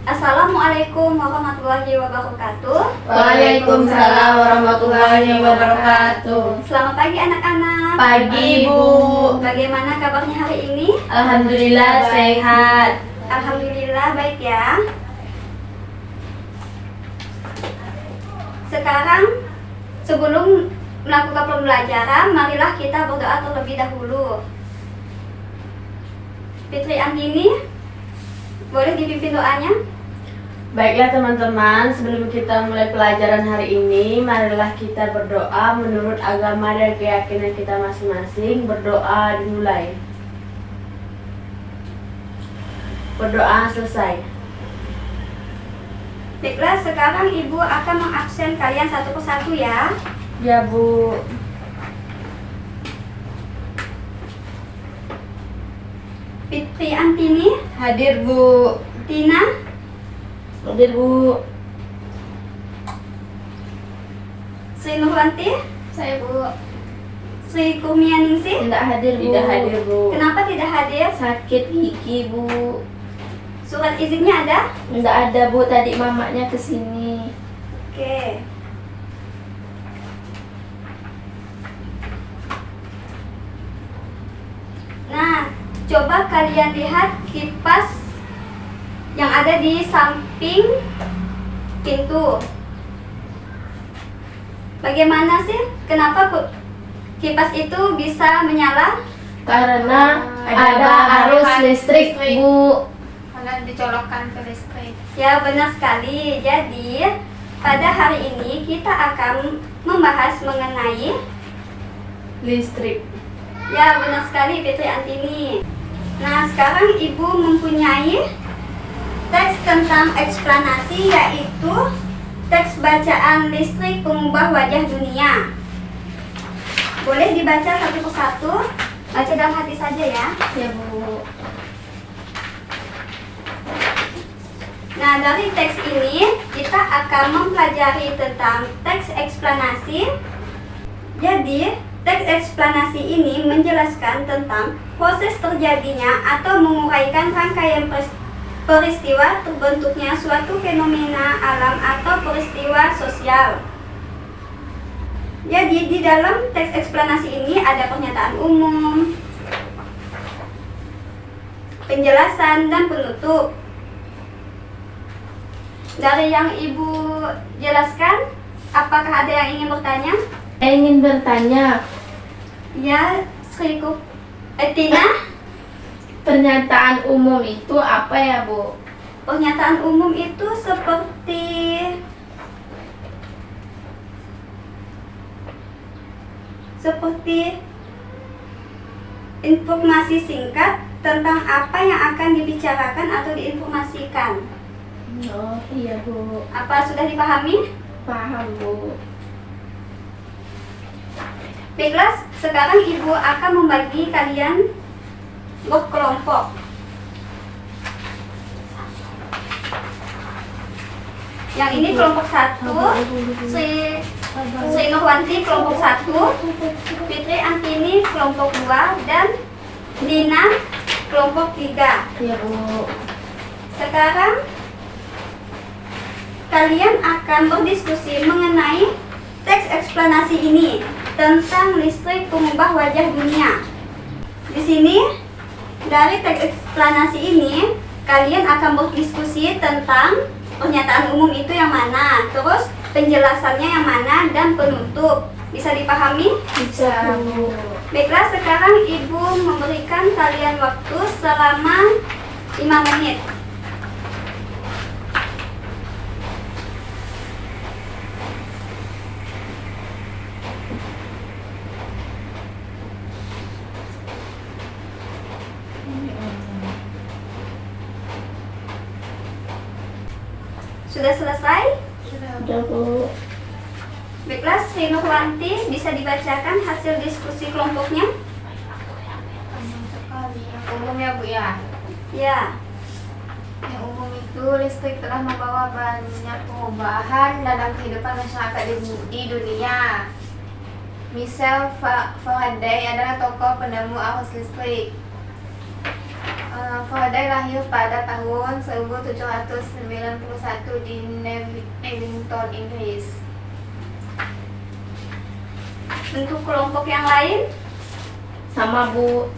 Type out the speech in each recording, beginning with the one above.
Assalamualaikum warahmatullahi wabarakatuh. Waalaikumsalam warahmatullahi wabarakatuh. Selamat pagi anak-anak. Pagi, Bu. Bagaimana kabarnya hari ini? Alhamdulillah sehat. Alhamdulillah baik ya. Sekarang sebelum melakukan pembelajaran, marilah kita berdoa terlebih dahulu. Fitri Andini, boleh dipimpin doanya? Baiklah teman-teman, sebelum kita mulai pelajaran hari ini, marilah kita berdoa menurut agama dan keyakinan kita masing-masing. Berdoa dimulai. Berdoa selesai. Baiklah, sekarang Ibu akan mengabsen kalian satu persatu ya. Ya, Bu. Fitri Antini, Hadir, Bu. Tina, Hadir, Bu. Sri Nurwanti, Saya, Bu. Sri Kurnianingsih. Tidak hadir, Bu. Tidak hadir, Bu. Kenapa tidak hadir? Sakit gigi, Bu. Surat izinnya ada? Tidak ada, Bu. Tadi mamanya kesini. Oke. Nah, coba kalian lihat kipas yang ada di samping pintu. Bagaimana sih? Kenapa kipas itu bisa menyala? Karena ada arus listrik, Bu. Karena dicolokkan ke listrik. Ya, benar sekali. Jadi, pada hari ini kita akan membahas mengenai Listrik. ya, benar sekali Fitri Antini. Nah, sekarang Ibu mempunyai teks tentang eksplanasi, yaitu teks bacaan listrik pengubah wajah dunia. Boleh dibaca satu persatu, baca dalam hati saja ya. Ya, Bu. Nah, dari teks ini kita akan mempelajari tentang teks eksplanasi. Jadi, teks eksplanasi ini menjelaskan tentang proses terjadinya atau menguraikan rangkaian peristiwa terbentuknya suatu fenomena alam atau peristiwa sosial. Jadi, di dalam teks eksplanasi ini ada pernyataan umum, penjelasan, dan penutup. Dari yang Ibu jelaskan, apakah ada yang ingin bertanya? Saya ingin bertanya, Ya, Tina, pernyataan umum itu apa ya, Bu? pernyataan umum itu seperti informasi singkat tentang apa yang akan dibicarakan atau diinformasikan. Oh, iya, Bu. Apa sudah dipahami? Paham, Bu. Baiklah, sekarang Ibu akan membagi kalian berkelompok. Yang ini kelompok 1, Sri Nurwanti kelompok 1, Fitri Antini kelompok 2, dan Nina kelompok 3. Iya, Bu. Sekarang kalian akan berdiskusi mengenai teks eksplanasi ini tentang listrik pengubah wajah dunia. Di sini, dari teks eksplanasi ini, kalian akan berdiskusi tentang pernyataan umum itu yang mana, terus penjelasannya yang mana, dan penutup. Bisa dipahami? Bisa, Bu. Baiklah, sekarang Ibu memberikan kalian waktu selama 5 menit. Sudah selesai? Sudah, Bu. Baiklah, Sri Nurwanti, bisa dibacakan hasil diskusi kelompoknya? Sekali. Yang umum ya, Bu ya. Ya. Yang umum itu listrik telah membawa banyak perubahan dalam kehidupan masyarakat di dunia. Michel Faraday adalah tokoh penemu arus listrik. Faraday lahir pada tahun 1791 di Newington, Inggris. Untuk kelompok yang lain? Sama Bu.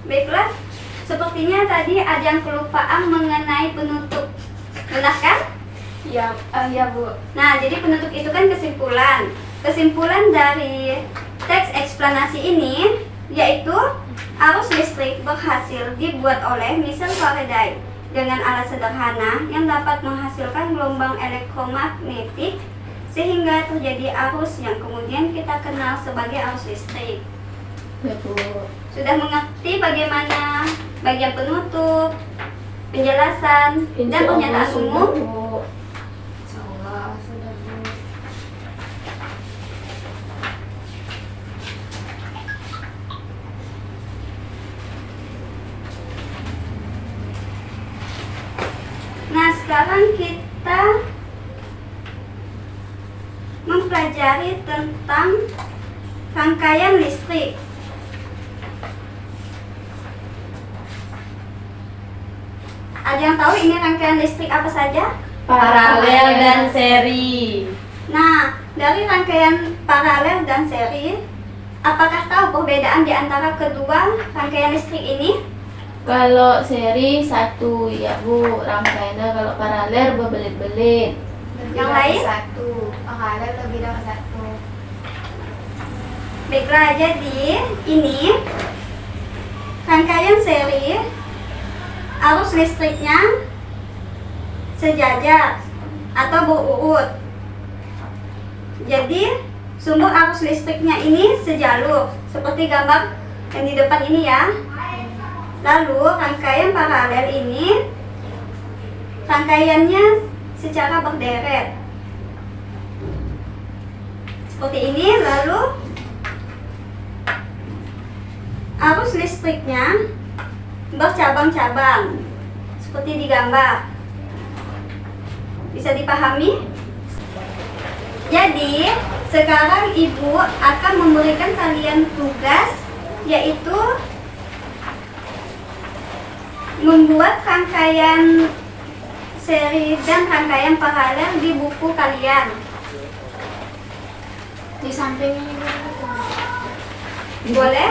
Baiklah, sepertinya tadi ada yang kelupaan mengenai penutup. Benar kan? Ya, ya Bu. Nah, jadi penutup itu kan kesimpulan. Kesimpulan dari teks eksplanasi ini yaitu arus listrik berhasil dibuat oleh Michel Faraday dengan alat sederhana yang dapat menghasilkan gelombang elektromagnetik sehingga terjadi arus yang kemudian kita kenal sebagai arus listrik. Ya Bu. Sudah mengerti bagaimana bagian penutup, penjelasan, dan pernyataan umum? Bu. Insyaallah sudah Bu. Nah, sekarang kita mempelajari tentang rangkaian listrik. Ada yang tahu ini rangkaian listrik apa saja? Paralel dan seri. Nah, dari rangkaian paralel dan seri, apakah tahu perbedaan di antara kedua rangkaian listrik ini? Kalau seri satu ya Bu, rangkaiannya. Kalau paralel berbelit-belit. Lebih Yang dari lain? satu. Paralel lebih dari satu. Baiklah, jadi ini rangkaian seri, arus listriknya sejajar atau berurut. Jadi sumber arus listriknya ini sejalur seperti gambar yang di depan ini ya. Lalu rangkaian paralel ini rangkaiannya secara berderet seperti ini. Lalu arus listriknya bercabang-cabang seperti di gambar. Bisa dipahami? Jadi sekarang Ibu akan memberikan kalian tugas, yaitu membuat rangkaian seri dan rangkaian paralel di buku kalian. Di samping ini Boleh?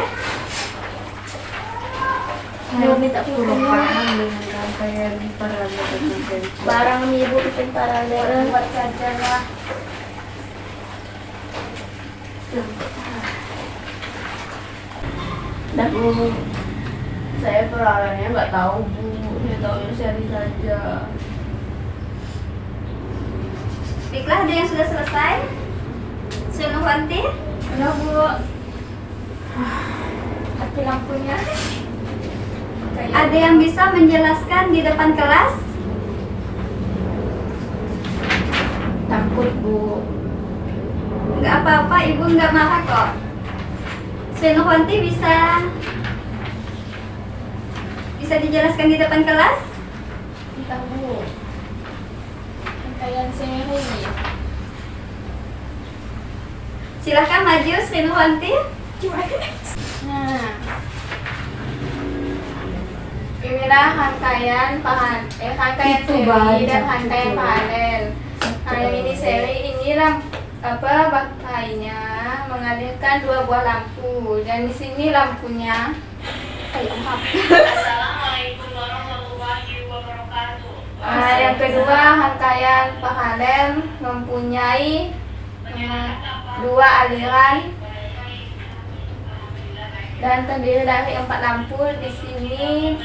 Saya minta kurang paham dengan rangkaian paralel dan seri. Barang Ibu bikin paralel. buat saja lah. Dah Bu, saya paralelnya nggak tahu Bu, saya tahu seri saja. Baiklah, ada yang sudah selesai? Sri Nurwanti? Udah Bu. Tapi lampunya. Ada yang bisa menjelaskan di depan kelas? Takut Bu. Nggak apa-apa, Ibu nggak marah kok. Sri Nurwanti bisa dijelaskan di depan kelas? Entah Bu. Rangkaian seri. Silahkan maju Sri Nurwanti. Nah, inilah rangkaian rangkaian Itu seri baca. dan rangkaian paralel. Nah, yang ini seri, inilah baterainya mengalirkan dua buah lampu, dan di sini lampunya Assalamualaikum warahmatullahi wabarakatuh. Yang kedua, rangkaian paralel mempunyai dua aliran dan terdiri dari 4 lampu. Di sini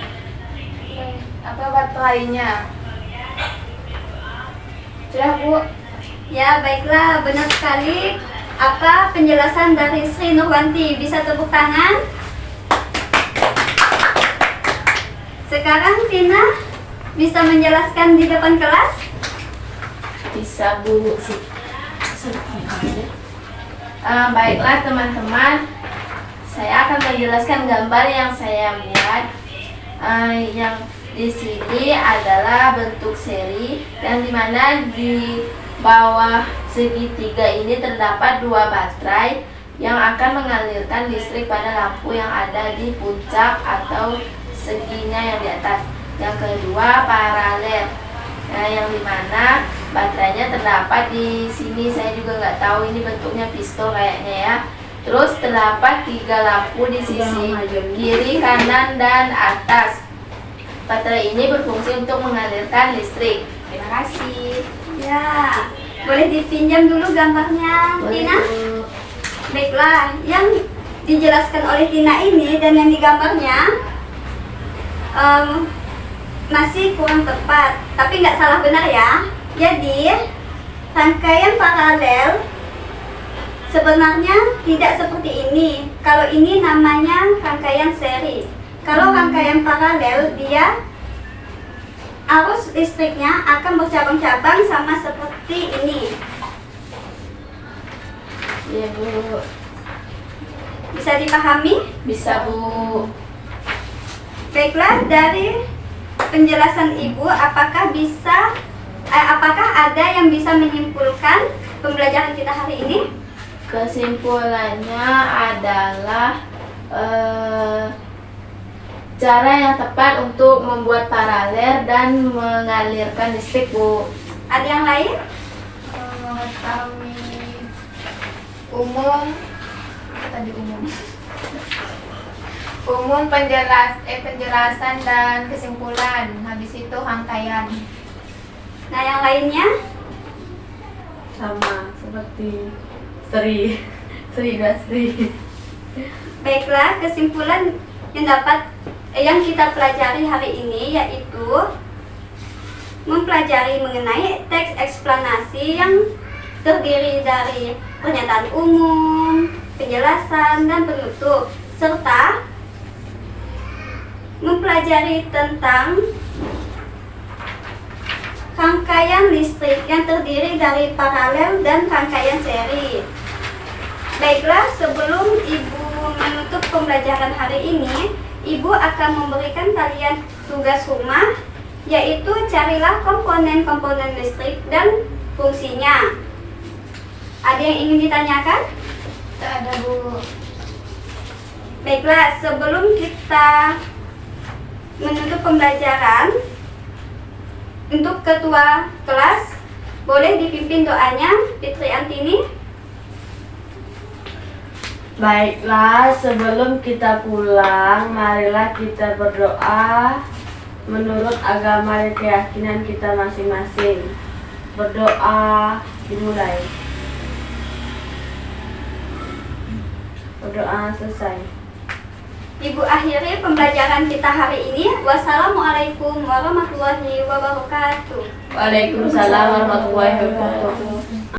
baterainya. Sudah Bu? Ya, baiklah, benar sekali. Apa penjelasan dari Sri Nurwanti? Bisa tepuk tangan? Sekarang Tina bisa menjelaskan di depan kelas? Bisa Bu. Baiklah teman-teman, saya akan menjelaskan gambar yang saya buat. Yang di sini adalah bentuk seri, dan dimana di bawah segitiga ini terdapat dua baterai yang akan mengalirkan listrik pada lampu yang ada di puncak atau seginya yang di atas. Yang kedua, paralel. Nah, yang dimana baterainya terdapat di sini, saya juga nggak tahu ini bentuknya pistol kayaknya ya. Terus terdapat 3 lampu di sisi kiri, kanan, dan atas. Baterai ini berfungsi untuk mengalirkan listrik. Terima kasih. Ya, boleh dipinjam dulu gambarnya, Tina? Bu. Baiklah, yang dijelaskan oleh Tina ini dan yang digambarnya masih kurang tepat, tapi nggak salah benar ya. Jadi, rangkaian paralel sebenarnya tidak seperti ini. Kalau ini namanya rangkaian seri. Kalau rangkaian paralel, dia arus listriknya akan bercabang-cabang sama seperti ini. Iya, Bu. Bisa dipahami? Bisa, Bu. Baiklah, dari penjelasan Ibu, apakah ada yang bisa menyimpulkan pembelajaran kita hari ini? Kesimpulannya adalah cara yang tepat untuk membuat paralel dan mengalirkan listrik, Bu. Ada yang lain? Mengetahui umum penjelasan dan kesimpulan, habis itu rangkaian. Nah, yang lainnya? Sama seperti Sri dan Sri. Baiklah, kesimpulan yang kita pelajari hari ini yaitu mempelajari mengenai teks eksplanasi yang terdiri dari pernyataan umum, penjelasan, dan penutup, serta mempelajari tentang rangkaian listrik yang terdiri dari paralel dan rangkaian seri. Baiklah, sebelum Ibu menutup pembelajaran hari ini, Ibu akan memberikan kalian tugas rumah, yaitu carilah komponen-komponen listrik dan fungsinya. Ada yang ingin ditanyakan? Tidak ada, Bu. Baiklah, sebelum kita menutup pembelajaran, untuk ketua kelas, boleh dipimpin doanya, Fitri Antini. Baiklah, sebelum kita pulang, marilah kita berdoa menurut agama dan keyakinan kita masing-masing. Berdoa dimulai. Berdoa selesai. Ibu akhiri pembelajaran kita hari ini. Wassalamualaikum warahmatullahi wabarakatuh. Waalaikumsalam warahmatullahi wabarakatuh.